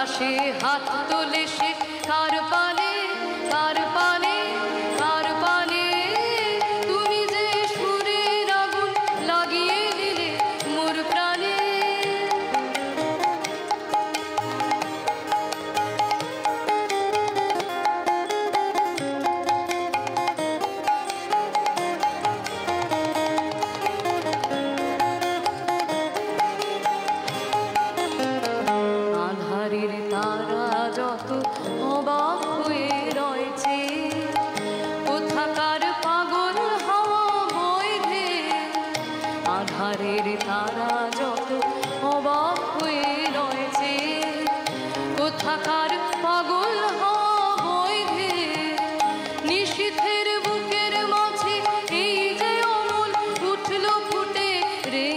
আকাশে হাত তোলে সে কার পানে কার পানে কার পানে তুমি যে সুরের আগুন লাগিয়ে দিলে মোর প্রাণে আধারের তারা যত অবাক হয়ে রয়েছে কোথাকার পাগল হাওয়া বইবে আধারের তারা যত অবাক হয়ে রয়েছে কোথাকার পাগল হাওয়া বইবে নিশীথের বুকের মাঝে এই যে অমল উঠল ফুটে রে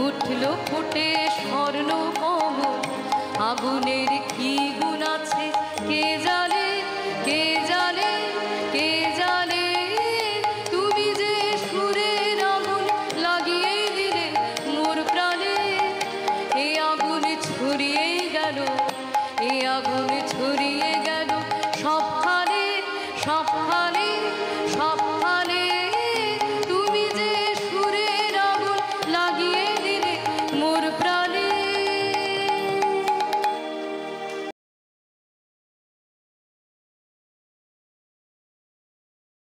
উঠল ফুটে স্বর্ণ কমল আগুনের কি গুণ আছে কে জানে